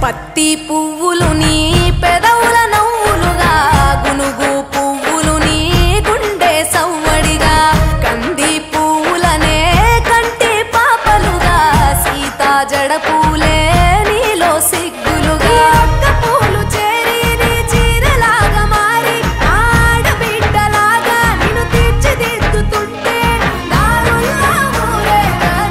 పత్తి పువ్వులు నీ పెదవుల నవ్వులుగా గునుగు పువ్వులు నీ గుండె సవ్వడిగా కంది పువ్వులనే కంటి పాపలుగా సీతా జడ పూలే నీలో సిగ్గులుగా ఒక్క పూలు చేరి నీ చీరలాగా మారి ఆడబిడ్డలాగా నిన్ను తీర్చిదిద్దుతుంటే దారుల్లా ఊరేగరావే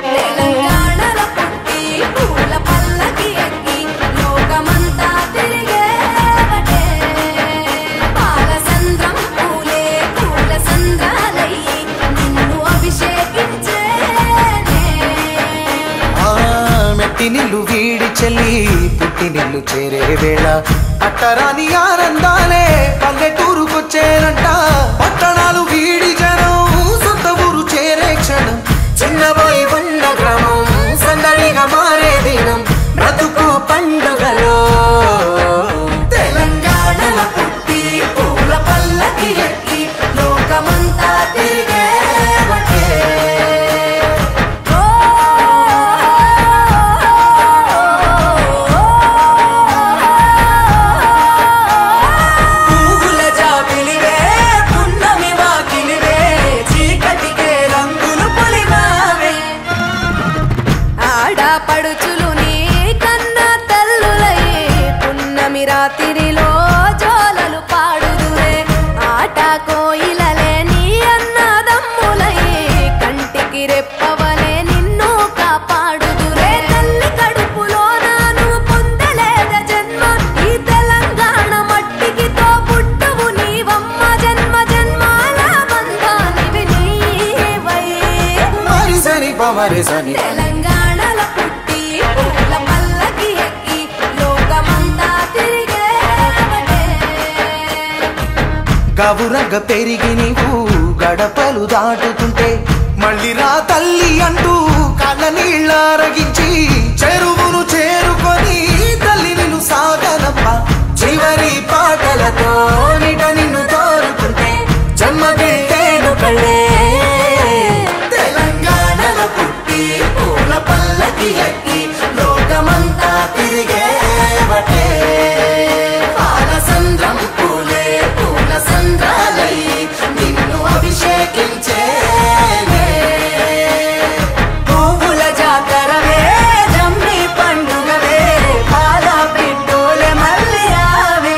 తెలంగాణలో పుట్టి పూల పల్లకి ఎక్కి లోకమంతా తిరిగేవటే పాలసంద్రం పూలే పూల సంద్రాలయ్యి నిన్ను అభిషేకించేనే మెట్టినిల్లు వీడి చెల్లి పుట్టినిల్లు చేరే వేళ అట్టరాని ఆనందాలే పల్లెటూరుకొచ్చేనంట పట్టణాలు వీడి జనం సొంత ఊరు చేరే క్షణం చిన్నబోయి ఉన్న గ్రామం సందడిగా మారే దినం బ్రతుకు పండుగలో తెలంగాణలో పుట్టి పూల పల్లకి ఎక్కి లోకమంతా తిరిగేవటే పువ్వుల జాబిలివే పున్నమి వాకిలివే చీకటికే రంగులు పొలిమావే ఆడపడుచులు నీ కన్న తల్లులయ్యే పున్నమి రాత్రిలో జోలలు పాడుదురే ఆట కోయిలలే నీ అన్నదమ్ములయ్యే కంటికి రెప్పవలే నిన్ను కాపాడుదురే తల్లి కడుపులో నువ్వు పొందలేద జన్మ ఈ తెలంగాణ మట్టికి తో పుట్టువు నీవమ్మ జన్మ జన్మాల బంధానివి నీవై మరిసని పమరిసని తెలంగాణలో పుట్టి పూల పల్లకి ఎక్కి లోకమంతా తిరిగేవటే గవురగ పెరిగి నీవు గడపలు దాటుతుంటే మళ్ళీ రా తల్లి అంటూ కళ్ళ నీళ్ళారగించి చెరువును చేరుకొని తల్లి నిన్ను సాగనప్ప చివరి పాటలతో నిట నిన్ను తోరుతుంటే జన్మకెళ్ళేను కళ్ళే తెలంగాణలో పుట్టి పూల పల్లకి ఎక్కి లోకమంతా తిరిగేవటే పాలసంద్రం పూలే పూల సంద్రాలయ్యి నిన్ను అభిషేకించేనే పువ్వుల జాతరవే జమ్మి పండుగవే పాల పిట్టోలే మళ్ళీ రావే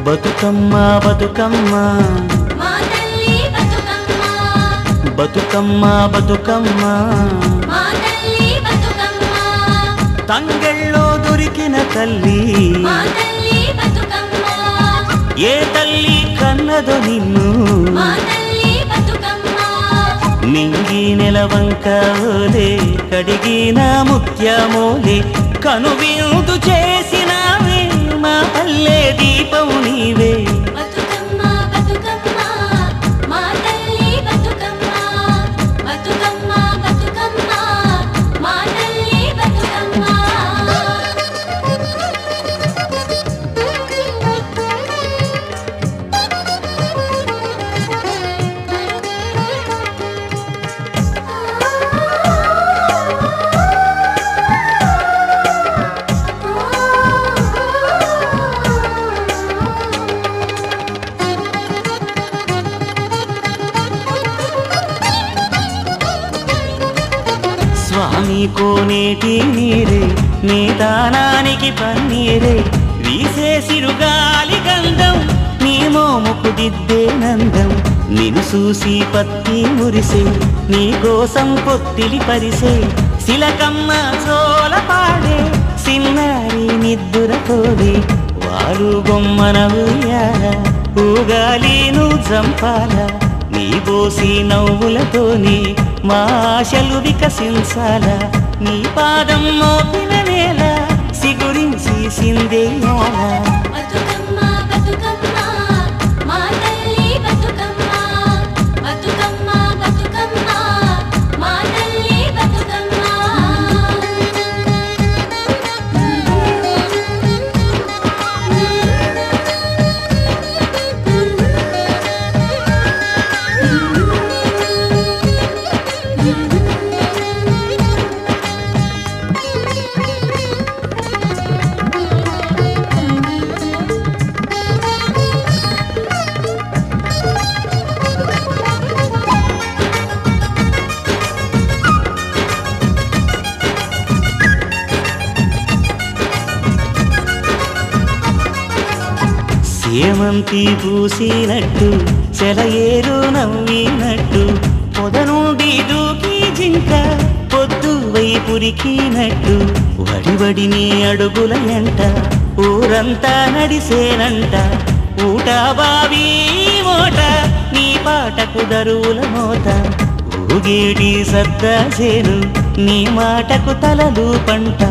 బతుకమ్మ బతుకమ్మ మా తల్లి బతుకమ్మ బతుకమ్మ బతుకమ్మ మా తల్లి బతుకమ్మ తంగెళ్ళో దొరికిన తల్లి మా తల్లి బతుకమ్మ ఏ తల్లి కన్నదో నిన్ను మా తల్లి బతుకమ్మ నింగి నెలవంక ఓలే కడిగిన ముత్యమోలే కనువిందు చేసినావే మా పల్లె దీపం నీవే బతుకమ్మ బతుకమ్మ మా తల్లి బతుకమ్మ బతుకమ్మ బతుకమ్మ మా తల్లి బతుకమ్మ స్వామి కోనేటి నీరే నీ దానానికి పన్నీరే వీసే సిరుగాలి గంధం నీ మోముకు దిద్దే నందం నిన్ను చూసి పత్తి మురిసే నీ కోసం పొత్తిలి పరిసే శిలకమ్మ చోల పాడే సిన్నారి నిద్దురతోడే వారు బొమ్మన ఉయ్యాల ఊగాలి నువ్వు చంపాల నీ బోసి నవ్వులతోని మా ఆశలు వికసించాల నీ పాదం మోపిన నేల సిగురించి సిందేయాల బతుకమ్మ బతుకమ్మ మా తల్లి బతుకమ్మ బతుకమ్మ బతుకమ్మ మా తల్లి బతుకమ్మ సేమంతి పూసినట్టు సెలయేరు నవ్వినట్టు పొద నుండి దూకి జింక పొద్దు వైపురికినట్టు వడివడి నీ అడుగుల ఎంట ఊరంతా నడిసేనంట ఊట బావి మోట నీ పాటకు దరువుల మోత ఊగేటి సద్దా చేను నీ మాటకు తలలు పంట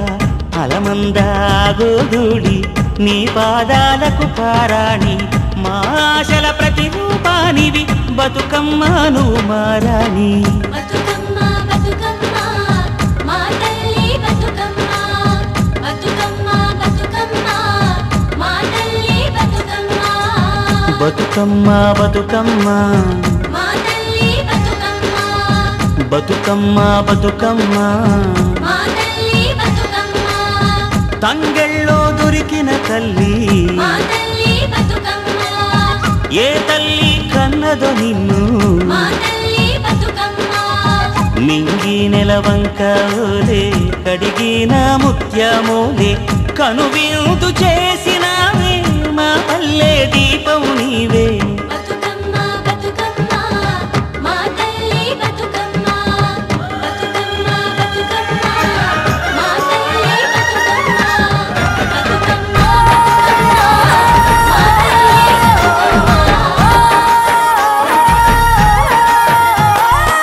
అలమందాగోదూడి నీ పాదాలకు పారాణి మా ఆశల ప్రతిరూపానివి బతుకమ్మ నువ్వు మారాణి బతుకమ్మ బతుకమ్మ మా తల్లి బతుకమ్మ బతుకమ్మ బతుకమ్మ మా తల్లి బతుకమ్మ బతుకమ్మ బతుకమ్మ మా తల్లి బతుకమ్మ బతుకమ్మ బతుకమ్మ మా తల్లి బతుకమ్మ తంగెళ్ళో దొరికిన తల్లి మా తల్లి బతుకమ్మ ఏ తల్లి కన్నదో నిన్ను మా తల్లి బతుకమ్మ నింగి నెలవంక ఓలే కడిగిన ముత్యమోలే కనువిందు చేసినావే మా పల్లె దీపం నీవే బతుకమ్మ బతుకమ్మ మా తల్లి బతుకమ్మ బతుకమ్మ బతుకమ్మ మా తల్లి బతుకమ్మ బతుకమ్మ మా తల్లి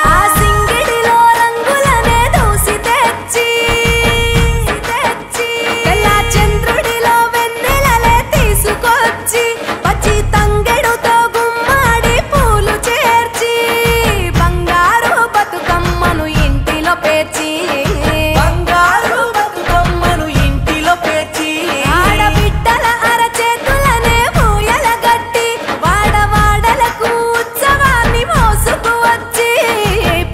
ఆ సింగిడిలో రంగులనే దూసి తెచ్చి తెల్ల చంద్రుడిలో వెన్నెలలే తీసుకొచ్చి పచ్చి తంగెడుతో గుమ్మాడి పూలు చేర్చి బంగారు బతుకమ్మను ఇంటిలో పేర్చి బంగారు బతుకమ్మను ఇంటిలో పేర్చి ఆడబిడ్డల అరచేతులనే పూయల గట్టి వాడవాడలకు ఉత్సవాన్ని మోసుకు వచ్చి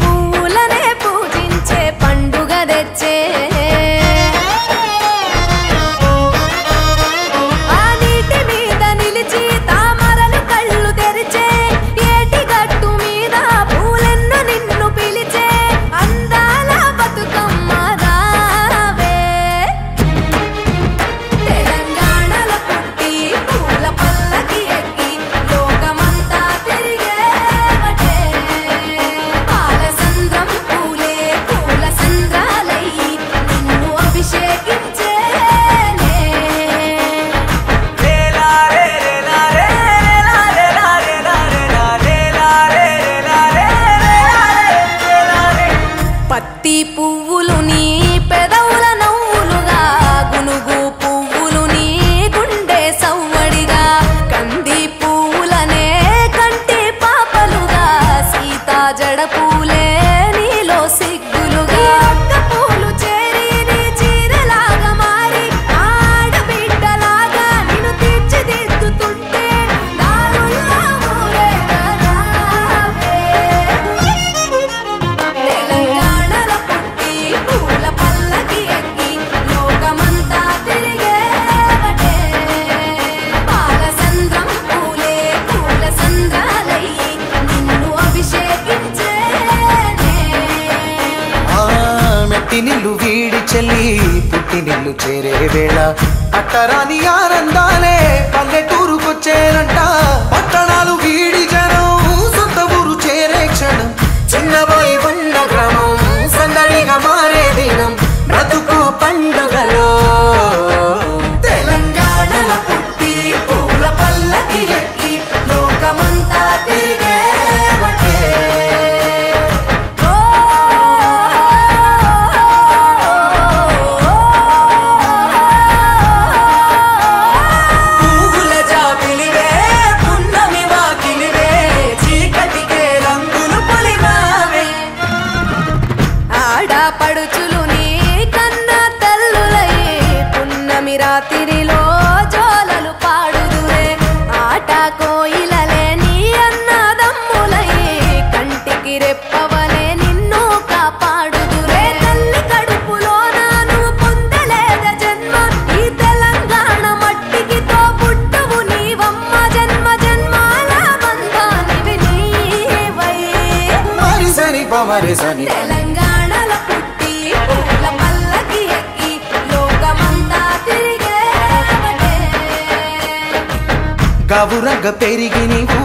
పువ్వులనే పూజించే పండుగ తెచ్చే ఆ నీటి మీద నిలిచి తామరలు కళ్ళు తెరిచే ఏటి గట్టు మీద పూలెన్ను నిన్ను పిలిచే అందాల బతుకమ్మ పువ్వులు నీ పెదవుల నవ్వులుగా గునుగు పువ్వులు నీ గుండె సవ్వడిగా కంది పువ్వులనే కంటి పాపలుగా సీతా జడ పూలే నీలో సిగ్గులుగా ఒక్క పూలు చేరి నీ చీరలాగా మారి ఆడబిడ్డలాగా నిన్ను తీర్చిదిద్దుతుంటే దారుల్లో ఊరేగరావే. తెలంగాణలో పుట్టి పూల పల్లకి ఎక్కి లోకమంతా తిరిగేవటే పాలసంద్రం పూలే పూల సంద్రాలయ్యి నిన్ను అభిషేకించేనే. మెట్టి నిల్లు వీడి చెల్లి పుట్టి నిల్లు చేరే వేళ పట్టరాని ఆనందాలే పల్లెటూరుకొచ్చేనంట. పట్టణాలు వీడి జనం సొంత ఊరు చేరే క్షణం చిన్నబోయి బండ గ్రామం సందడిగా మారే దినం బ్రతుకు పండుగలో. తెలంగాణలో పుట్టి పూల పల్లకి ఎక్కి లోకమంతా తిరిగేవటే. పువ్వుల జాబిలివే పున్నమి వాకిలివే చీకటికే రంగులు పొలిమావే. ఆడపడుచులు నీ కన్న తల్లులై పున్నమి రాత్రిలో జోలలు పాడుదురే ఆట కోయిలలే నీ అన్నదమ్ములై కంటికి రెప్పవలే నిన్ను కాపాడుదురే. తల్లి కడుపులోన నువ్వు పొందలేద జన్మ ఈ తెలంగాణ మట్టికి తో పుట్టవు నీవమ్మ జన్మ జన్మాల బంధానివి నీవై. మరి సని పమరి సని తెలంగాణలో పుట్టి పూల పల్లకి ఎక్కి లోకమంతా తిరిగేవటే. గవురగ పెరిగి నీవు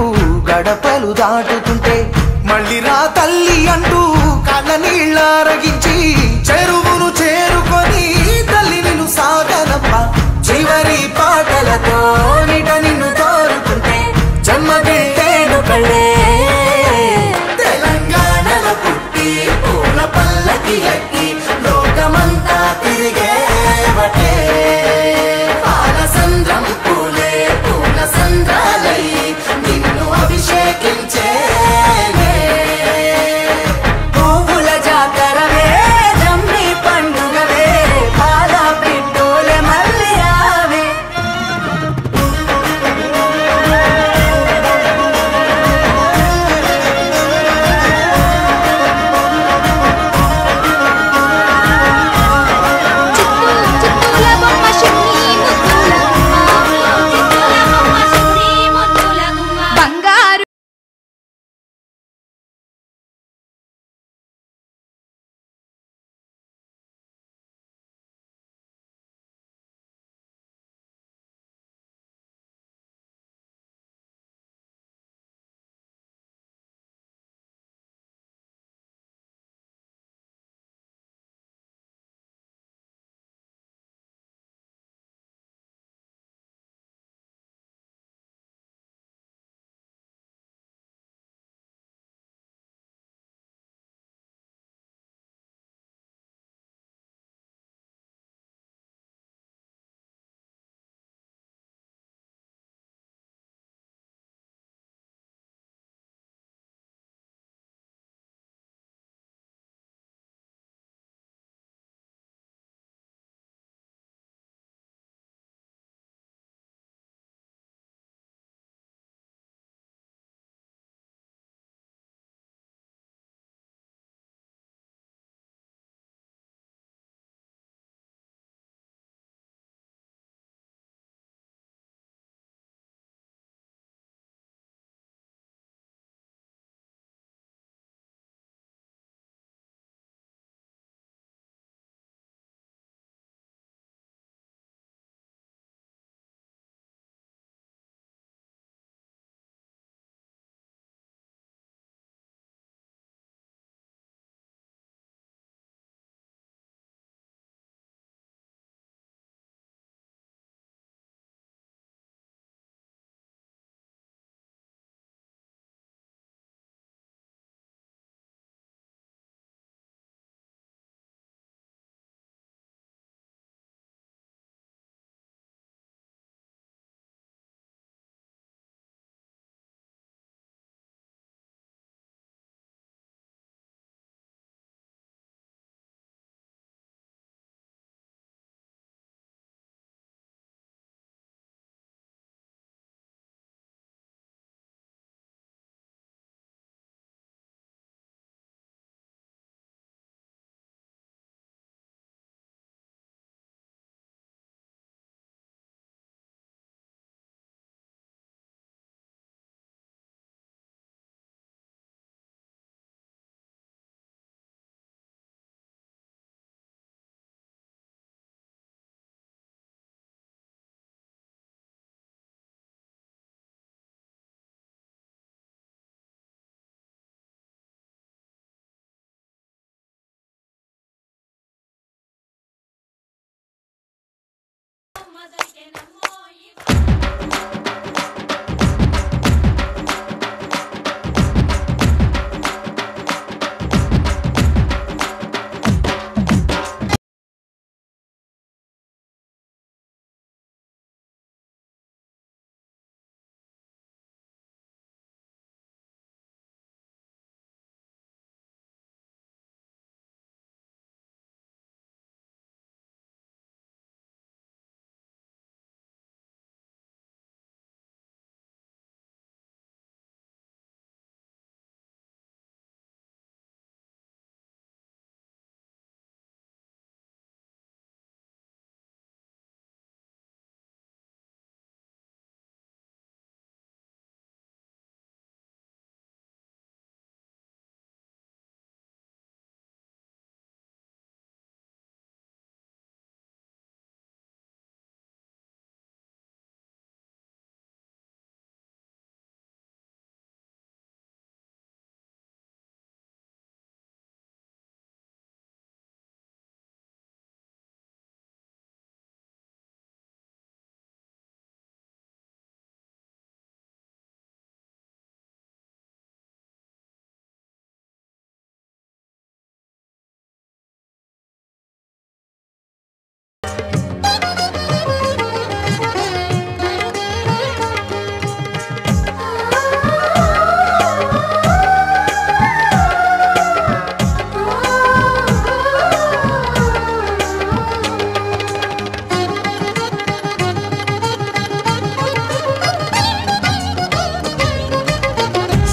గడపలు దాటుతుంటే మళ్ళీ రా తల్లి అంటూ కళ్ళ నీళ్ళరగించి చెరువును చేరుకొని తల్లి నిన్ను సాగనప్ప చివరి పాటలతో నిట నిన్ను తోరుకుంటే జన్మకెళ్ళేను కళ్ళే. తెలంగాణలో పుట్టి పూల పల్లకి ఎక్కి లోకమంతా తిరిగేవటే పాలసంద్రం పూలే పూల సంద్రాలయ్యి నిన్ను అభిషేకించేనే. పువ్వుల జాతరవే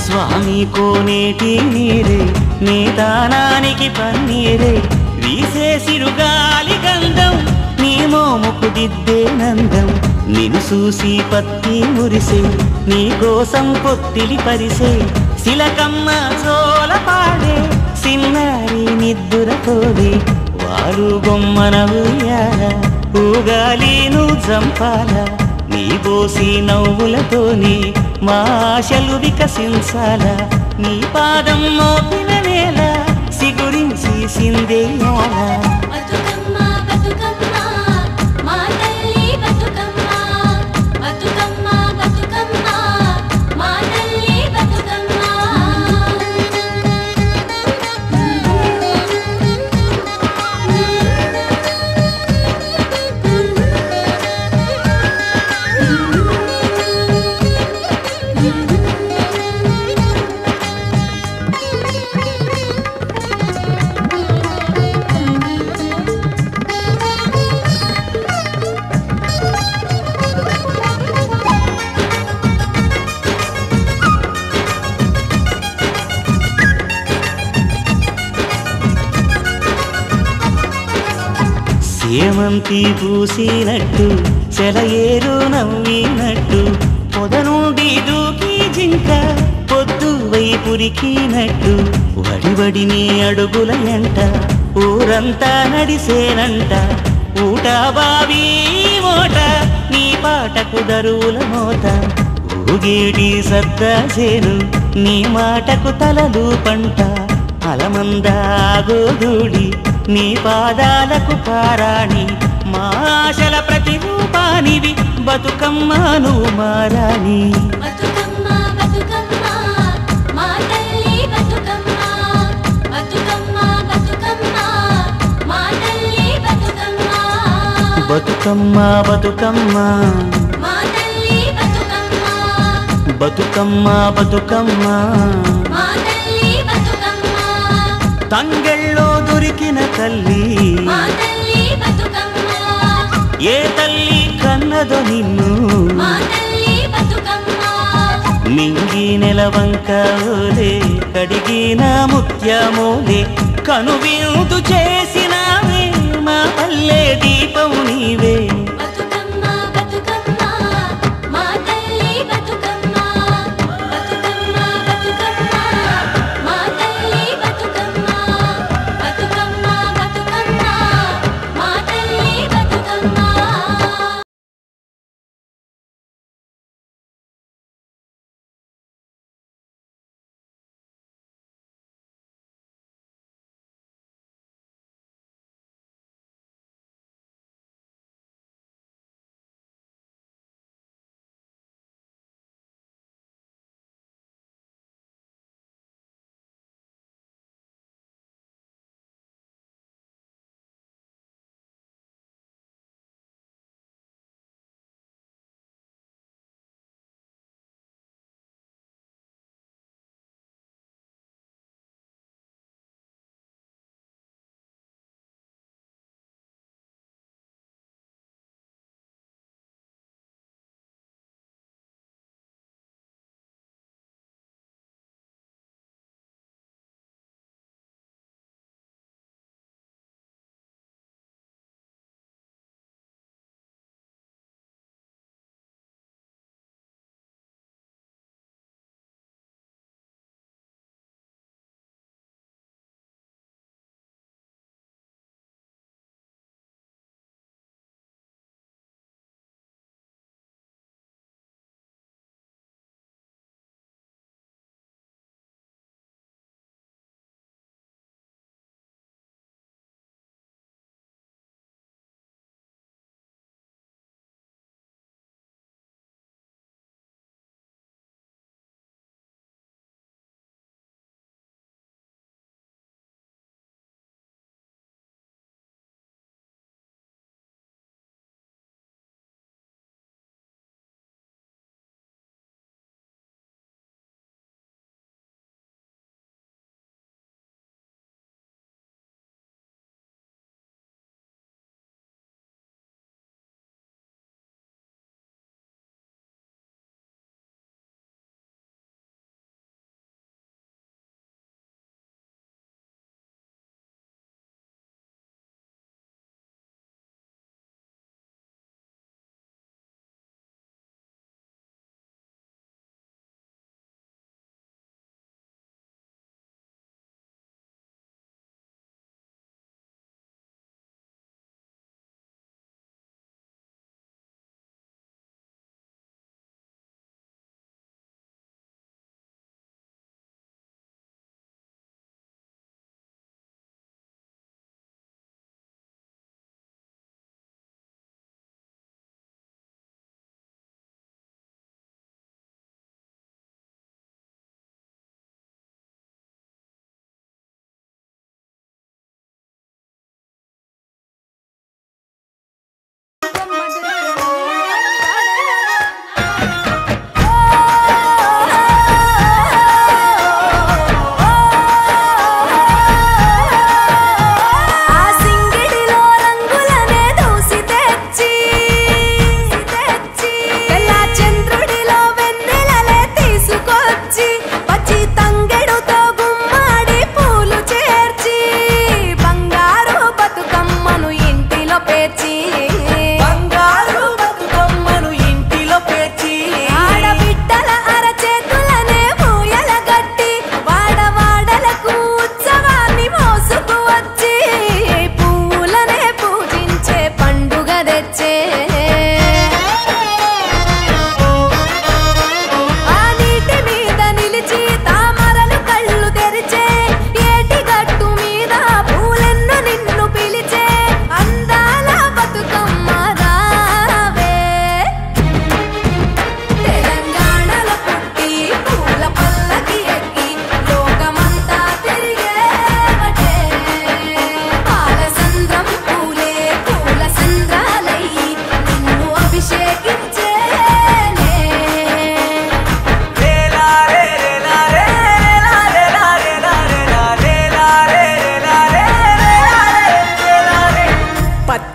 స్వామి కోనేటి నీరే నీ దానానికి పన్నీరే వీసే సిరుగాలి గంధం నీ మోముకు దిద్దే నందం నిన్ను చూసి పత్తి మురిసే నీ కోసం పొత్తిలి పరిసే శిలకమ్మ చోల పాడే సిన్నారి నిద్దురతోడే వారు బొమ్మన ఉయ్యాల ఊగాలి నువ్వు జంపాల నీ బోసి నవ్వులతోని మా ఆశలు వికసించాల నీ పాదం మోపిన నేల సిగురించి సిందేయాల సేమంతి పూసినట్టు చెలయేరు నవ్వినట్టు పొద నుండి దూకి జింక పొద్దు వైపురికినట్టు వడివడి నీ అడుగుల ఎంట ఊరంతా నడిసేనంట ఊట బావి మోట నీ పాటకు దరువుల మోత ఊగేటి సద్దాసేను నీ మాటకు తలలు పంట అలమందాగోదూడి నీ పాదాలకు పారాణి మా ఆశల ప్రతిరూపానివి బతుకమ్మ నువ్వు మారాణి బతుకమ్మ బతుకమ్మ బతుకమ్మ బతుకమ్మ తంగెళ్ళో దొరికిన తల్లి ఏ తల్లి కన్నదో నిన్ను నింగి నెలవంక ఓలే కడిగిన ముత్యమోలే కనువిందు చేసినావే మా పల్లె దీపం నీవే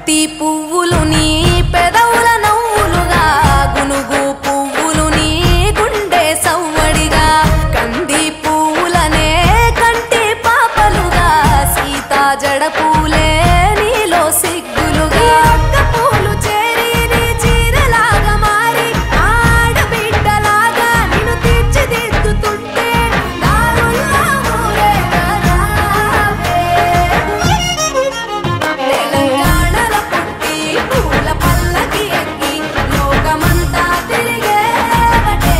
బంతి పువ్వులు నీ పెదవుల నవ్వులుగా గునుగు పువ్వులు నీ గుండె సవ్వడిగా కంది పువ్వులనే కంటి పాపలుగా సీతా జడ పూలే నీలో సిగ్గులుగా ఒక్క పూలు చేరి నీ చీరలాగా మారి ఆడబిడ్డలాగా నిన్ను తీర్చిదిద్దుతుంటే దారుల్లా ఊరేగరావే. తెలంగాణలో పుట్టి పూల పల్లకి ఎక్కి లోకమంతా తిరిగేవటే.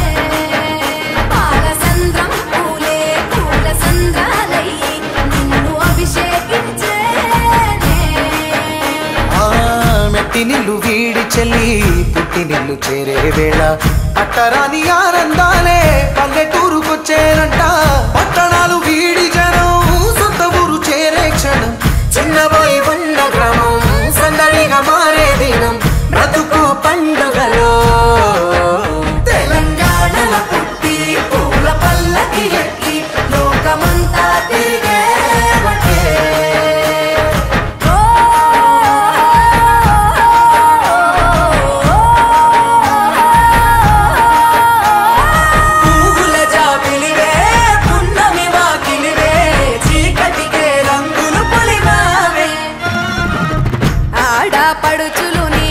పాలసంద్రం పూలే పూల సంద్రాలయ్యి నిన్ను అభిషేకించేనే. మెట్టి నిల్లు వీడి చెల్లి పుట్టి నిల్లు చేరే వేళ అట్టరాని ఆనందాలే పల్లెటూరుకొచ్చేనంట. పట్టణాలు వీడి జనం సొంత ఊరు చేరే క్షణం చిన్నబోయి ఉన్న గ్రామం సందడిగా మారే దినం బ్రతుకు పండుగలో. తెలంగాణలో పుట్టి పూల పల్లకి ఎక్కి లోకమంతా తిరిగేవటే. పువ్వుల జాబిలివే పున్నమి వాకిలివే చీకటికే రంగులు పొలిమావే. ఆడపడుచులు నీ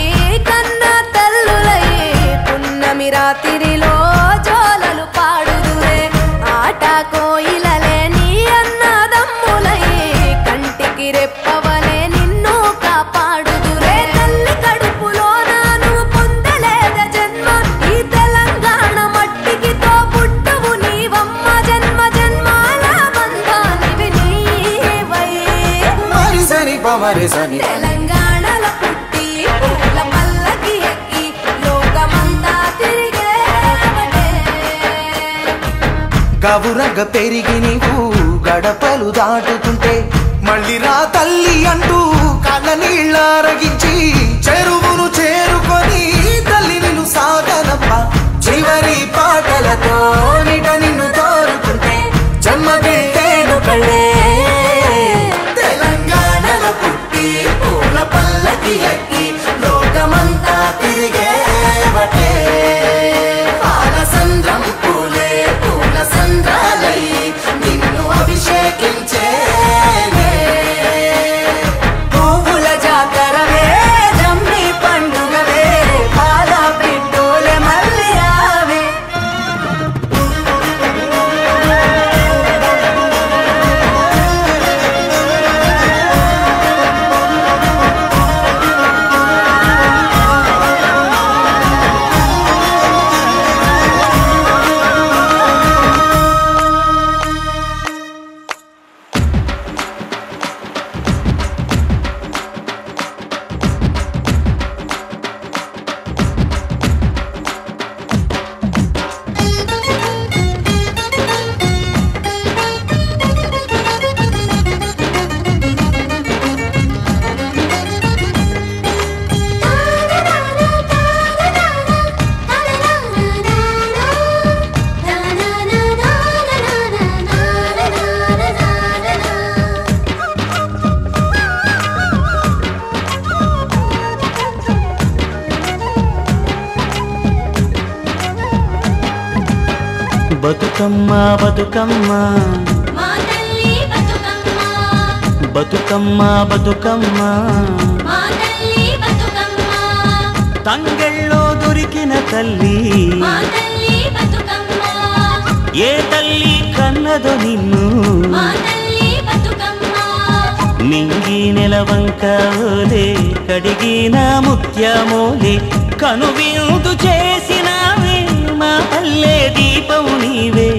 కన్న తల్లులయ్యే పున్నమి రాత్రిలో జోలలు పాడుదురే. ఆట కోయిలలే నీ అన్నదమ్ములయ్యే కంటికి రెప్పవలే నిన్ను కాపాడుదురే. తల్లి కడుపులోన నువ్వు పొందలేద జన్మ ఈ తెలంగాణ మట్టికి తో పుట్టవు నీవమ్మ. జన్మ జన్మాల బంధానివి నీవై. మరి సని పమరి సని తెలంగాణలో పుట్టి పూల పల్లకి ఎక్కి లోకమంతా తిరిగేవటే. గవురగ పెరిగి నీవు గడపలు దాటుతుంటే మళ్ళీ రా తల్లి అంటూ కళ్ళ నీళ్ళారగించి చెరువును చేరుకొని తల్లి నిన్ను సాగనప్ప. చివరి పాటలతో నిట నిన్ను తోరుతుంటే జన్మగిట్టేను కళ్ళే. తెలంగాణలో పుట్టి పూల పల్లకి ఎక్కి లోకమంతా తిరిగేవటే. పాలసంద్రం పూలే పూల సంద్రాలయ్యి నిన్ను అభిషేకించేనే. పువ్వుల జాతరవే జమ్మి పండుగవే పాల పిట్టోలే మళ్ళీ రావే. బతుకమ్మ బతుకమ్మ మా తల్లి బతుకమ్మ బతుకమ్మ బతుకమ్మ మా తల్లి బతుకమ్మ తంగెళ్ళో దొరికిన తల్లి మా తల్లి బతుకమ్మ ఏ తల్లి కన్నదో నిన్ను మా తల్లి బతుకమ్మ నింగి నెలవంక ఓలే కడిగిన ముత్యమోలే కనువిందు చేసినావే మా పల్లె దీపం నీవే